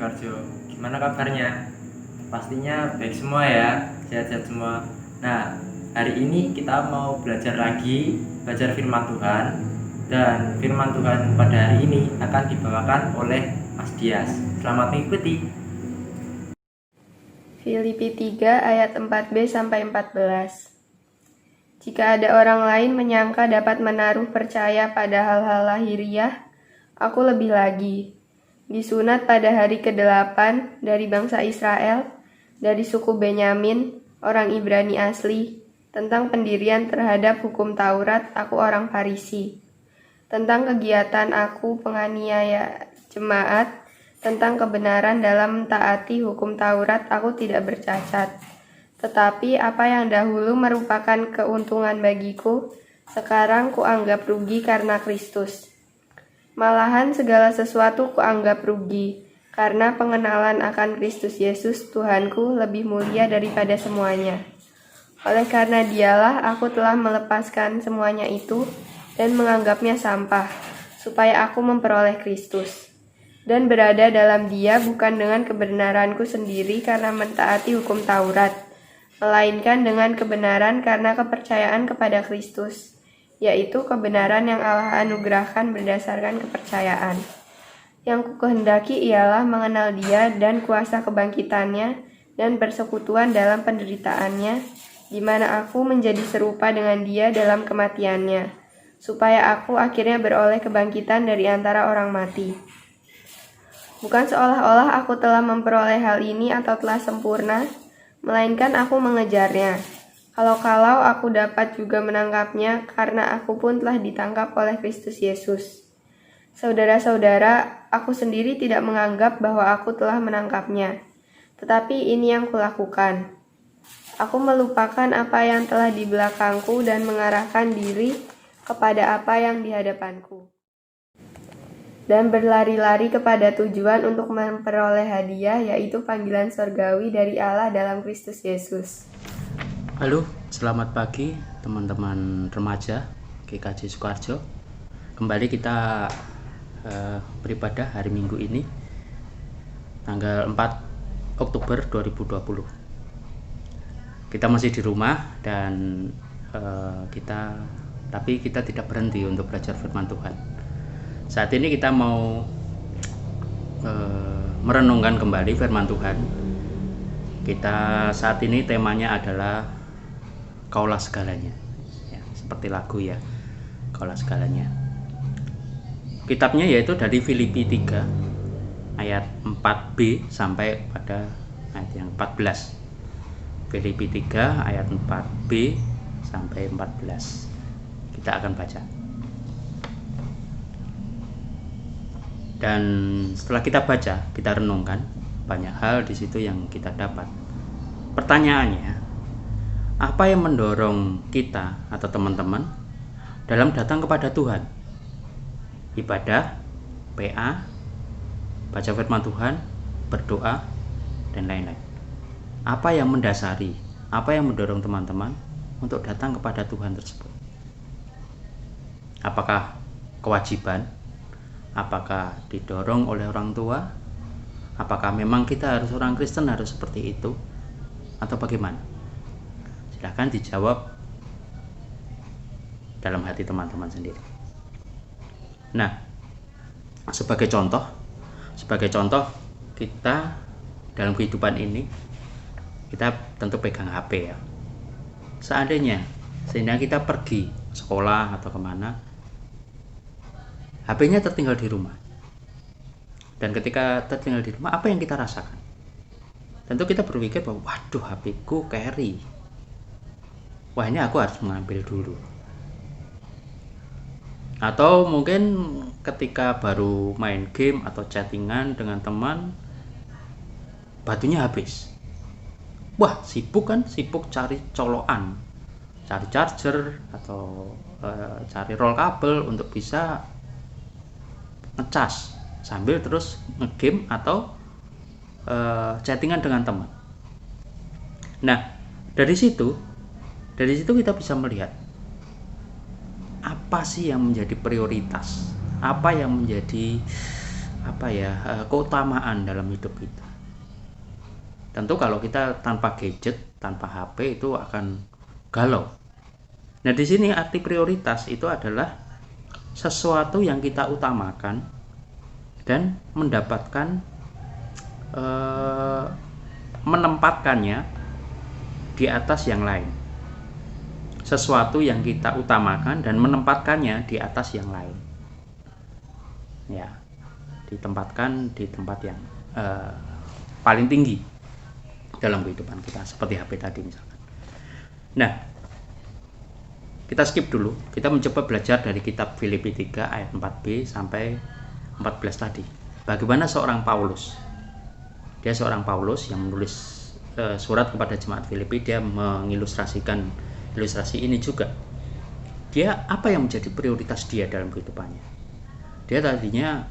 Sukarjo. Gimana kabarnya? Pastinya baik semua ya, sehat-sehat semua. Nah, hari ini kita mau belajar firman Tuhan. Dan firman Tuhan pada hari ini akan dibawakan oleh Mas Dias. Selamat mengikuti. Filipi 3 ayat 4b sampai 14. Jika ada orang lain menyangka dapat menaruh percaya pada hal-hal lahiriah, aku lebih lagi. Disunat pada hari ke-8 dari bangsa Israel, dari suku Benyamin, orang Ibrani asli, tentang pendirian terhadap hukum Taurat, aku orang Farisi. Tentang kegiatan aku penganiaya jemaat, tentang kebenaran dalam mentaati hukum Taurat, aku tidak bercacat. Tetapi apa yang dahulu merupakan keuntungan bagiku, sekarang kuanggap rugi karena Kristus. Malahan segala sesuatu kuanggap rugi, karena pengenalan akan Kristus Yesus Tuhanku lebih mulia daripada semuanya. Oleh karena dialah aku telah melepaskan semuanya itu dan menganggapnya sampah, supaya aku memperoleh Kristus. Dan berada dalam dia bukan dengan kebenaranku sendiri karena mentaati hukum Taurat, melainkan dengan kebenaran karena kepercayaan kepada Kristus, yaitu kebenaran yang Allah anugerahkan berdasarkan kepercayaan. Yang kukehendaki ialah mengenal dia dan kuasa kebangkitannya dan persekutuan dalam penderitaannya, di mana aku menjadi serupa dengan dia dalam kematiannya, supaya aku akhirnya beroleh kebangkitan dari antara orang mati. Bukan seolah-olah aku telah memperoleh hal ini atau telah sempurna, melainkan aku mengejarnya. Kalau-kalau aku dapat juga menangkapnya, karena aku pun telah ditangkap oleh Kristus Yesus. Saudara-saudara, aku sendiri tidak menganggap bahwa aku telah menangkapnya, tetapi ini yang kulakukan. Aku melupakan apa yang telah di belakangku dan mengarahkan diri kepada apa yang di hadapanku, dan berlari-lari kepada tujuan untuk memperoleh hadiah, yaitu panggilan surgawi dari Allah dalam Kristus Yesus. Halo, selamat pagi teman-teman remaja GKJ Sukarjo. Kembali kita beribadah hari Minggu ini, tanggal 4 Oktober 2020. Kita masih di rumah dan tapi kita tidak berhenti untuk belajar firman Tuhan. Saat ini kita mau merenungkan kembali firman Tuhan. Kita saat ini temanya adalah Kaulah segalanya, ya, seperti lagu ya, Kaulah segalanya. Kitabnya yaitu dari Filipi 3 ayat 4b sampai pada ayat yang 14. Filipi 3 ayat 4b sampai 14. Kita akan baca. Dan setelah kita baca, kita renungkan banyak hal di situ yang kita dapat. Pertanyaannya, apa yang mendorong kita atau teman-teman dalam datang kepada Tuhan? Ibadah, PA, baca firman Tuhan, berdoa, dan lain-lain. Apa yang mendasari, apa yang mendorong teman-teman untuk datang kepada Tuhan tersebut? Apakah kewajiban? Apakah didorong oleh orang tua? Apakah memang kita harus orang Kristen harus seperti itu? Atau bagaimana? Silahkan dijawab dalam hati teman-teman sendiri. Nah, sebagai contoh kita dalam kehidupan ini, kita tentu pegang HP ya. Seandainya kita pergi sekolah atau kemana, HP-nya tertinggal di rumah. Dan ketika tertinggal di rumah, apa yang kita rasakan? Tentu kita berpikir bahwa waduh, HP-ku carry. Wah, ini aku harus mengambil dulu. Atau mungkin ketika baru main game atau chattingan dengan teman, baterainya habis. Wah, sibuk cari colokan, cari charger atau cari roll kabel untuk bisa ngecas sambil terus ngegame atau chattingan dengan teman. Nah, dari situ kita bisa melihat apa sih yang menjadi prioritas, apa yang menjadi keutamaan dalam hidup kita. Tentu kalau kita tanpa gadget, tanpa HP itu akan galau. Nah, di sini arti prioritas itu adalah sesuatu yang kita utamakan dan mendapatkan menempatkannya di atas yang lain. Sesuatu yang kita utamakan dan menempatkannya di atas yang lain. Ya, ditempatkan di tempat yang paling tinggi dalam kehidupan kita, seperti HP tadi misalkan. Nah, kita skip dulu. Kita mencoba belajar dari kitab Filipi 3 ayat 4b sampai 14 tadi. Bagaimana seorang Paulus? Dia seorang Paulus yang menulis surat kepada jemaat Filipi. Dia mengilustrasikan ilustrasi ini juga. Dia apa yang menjadi prioritas dia dalam kehidupannya? Dia tadinya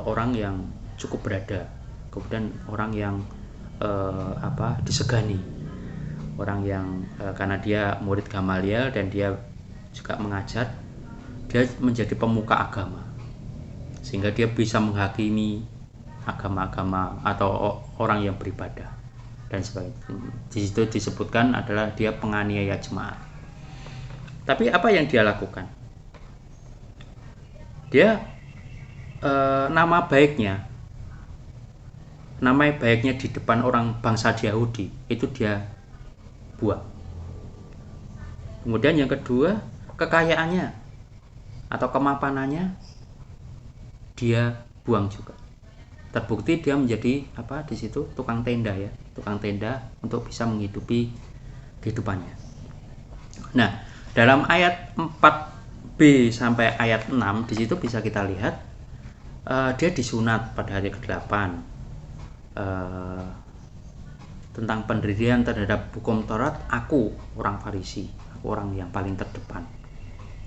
orang yang cukup berada, kemudian orang yang disegani, orang yang karena dia murid Gamaliel dan dia juga mengajar, dia menjadi pemuka agama sehingga dia bisa menghakimi agama-agama atau orang yang beribadah dan sebagainya. Di situ disebutkan adalah dia penganiaya jemaat. Tapi apa yang dia lakukan? Dia nama baiknya di depan orang bangsa Yahudi itu dia buang. Kemudian yang kedua, kekayaannya atau kemapanannya dia buang juga. Terbukti dia menjadi di situ tukang tenda untuk bisa menghidupi kehidupannya. Nah, dalam ayat 4b sampai ayat 6 di situ bisa kita lihat dia disunat pada hari ke-8. Tentang pendirian terhadap hukum Taurat, aku orang Farisi, aku orang yang paling terdepan.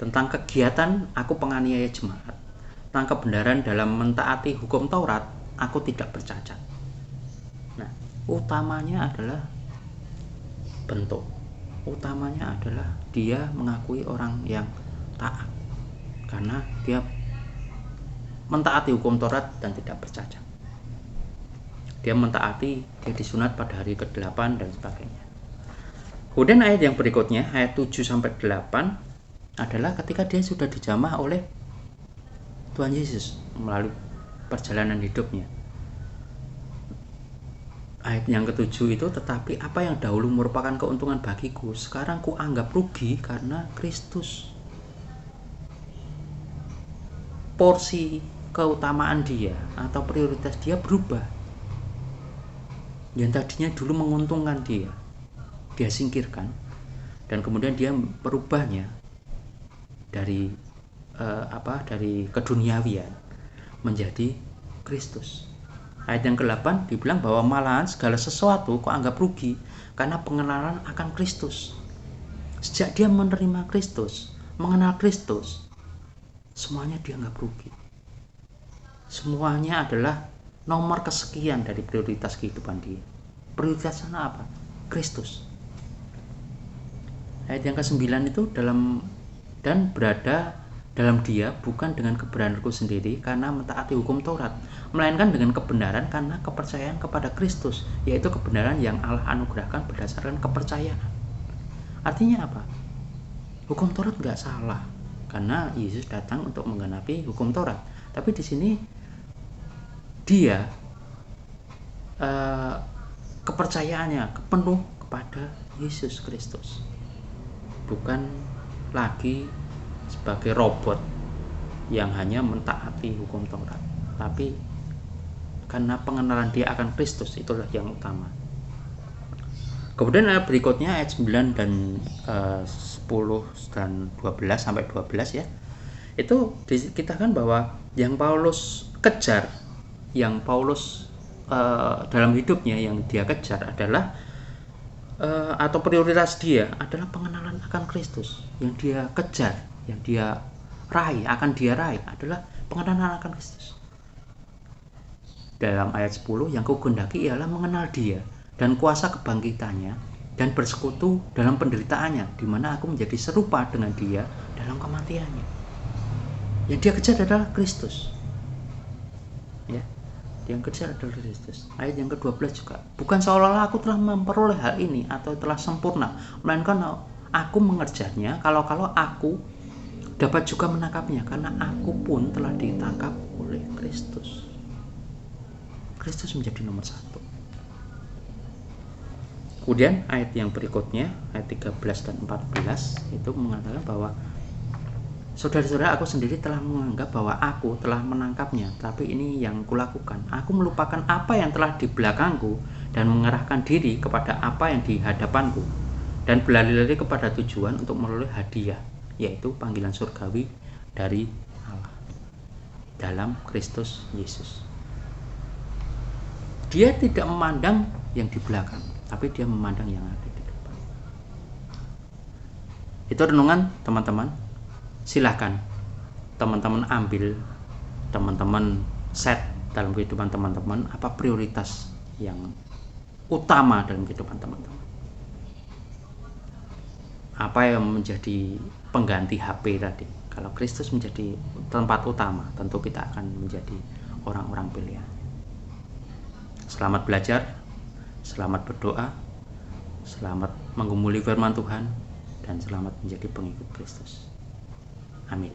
Tentang kegiatan, aku penganiaya jemaat. Tentang kebenaran dalam mentaati hukum Taurat, aku tidak bercacat. Nah, utamanya adalah bentuk. Utamanya adalah dia mengakui orang yang taat karena dia mentaati hukum Taurat dan tidak bercacat. Dia mentaati, dia disunat pada hari ke-8 dan sebagainya. Kemudian ayat yang berikutnya, ayat 7 sampai 8 adalah ketika dia sudah dijamah oleh Tuhan Yesus melalui perjalanan hidupnya. Ayat yang ke-7 itu, tetapi apa yang dahulu merupakan keuntungan bagiku, sekarang ku anggap rugi karena Kristus. Porsi keutamaan dia atau prioritas dia berubah. Yang tadinya dulu menguntungkan dia singkirkan, dan kemudian dia merubahnya dari keduniawian menjadi Kristus. Ayat yang ke-8 dibilang bahwa malahan segala sesuatu kau anggap rugi karena pengenalan akan Kristus. Sejak dia menerima Kristus, mengenal Kristus, semuanya dia anggap rugi. Semuanya adalah nomor kesekian dari prioritas kehidupan dia. Prioritasnya apa? Kristus. Ayat yang ke-9 itu dan berada dalam dia bukan dengan kebenaranku sendiri karena mentaati hukum Taurat, melainkan dengan kebenaran karena kepercayaan kepada Kristus, yaitu kebenaran yang Allah anugerahkan berdasarkan kepercayaan. Artinya apa? Hukum Taurat nggak salah karena Yesus datang untuk menggenapi hukum Taurat. Tapi di sini dia kepercayaannya penuh kepada Yesus Kristus, bukan lagi sebagai robot yang hanya mentaati hukum Taurat, tapi karena pengenalan dia akan Kristus, itulah yang utama. Kemudian ayat berikutnya ayat 9 dan 10 dan 12 sampai 12 ya. Itu dikitakan bahwa yang Paulus kejar, yang Paulus dalam hidupnya yang dia kejar adalah atau prioritas dia adalah pengenalan akan Kristus. Yang dia kejar, yang dia raih adalah pengenalan akan Kristus. Dalam ayat 10, yang kugundaki ialah mengenal dia dan kuasa kebangkitannya dan bersekutu dalam penderitaannya, di mana aku menjadi serupa dengan dia dalam kematiannya. Yang dia kejar adalah Kristus. ya. Yang kejar adalah Kristus. Ayat yang ke-12 juga, bukan seolah-olah aku telah memperoleh hal ini atau telah sempurna, melainkan aku mengerjanya kalau aku dapat juga menangkapnya, karena aku pun telah ditangkap oleh Kristus. Kristus menjadi nomor satu. Kemudian ayat yang berikutnya, ayat 13 dan 14 itu mengatakan bahwa saudara-saudara, aku sendiri telah menganggap bahwa aku telah menangkapnya, tapi ini yang kulakukan. Aku melupakan apa yang telah di belakangku dan mengerahkan diri kepada apa yang di hadapanku, dan berlari-lari kepada tujuan untuk memperoleh hadiah, yaitu panggilan surgawi dari Allah dalam Kristus Yesus. Dia tidak memandang yang di belakang, tapi dia memandang yang ada di depan. Itu renungan teman-teman. Silahkan teman-teman ambil, teman-teman set dalam kehidupan teman-teman apa prioritas yang utama dalam kehidupan teman-teman. Apa yang menjadi pengganti HP tadi? Kalau Kristus menjadi tempat utama, tentu kita akan menjadi orang-orang pilihan. Selamat belajar, selamat berdoa, selamat menggumuli firman Tuhan, dan selamat menjadi pengikut Kristus. Amin.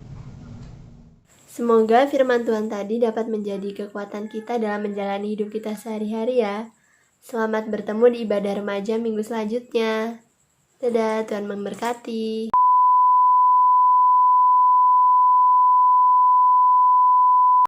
Semoga firman Tuhan tadi dapat menjadi kekuatan kita dalam menjalani hidup kita sehari-hari ya. Selamat bertemu di ibadah remaja minggu selanjutnya. Dadah, Tuhan memberkati.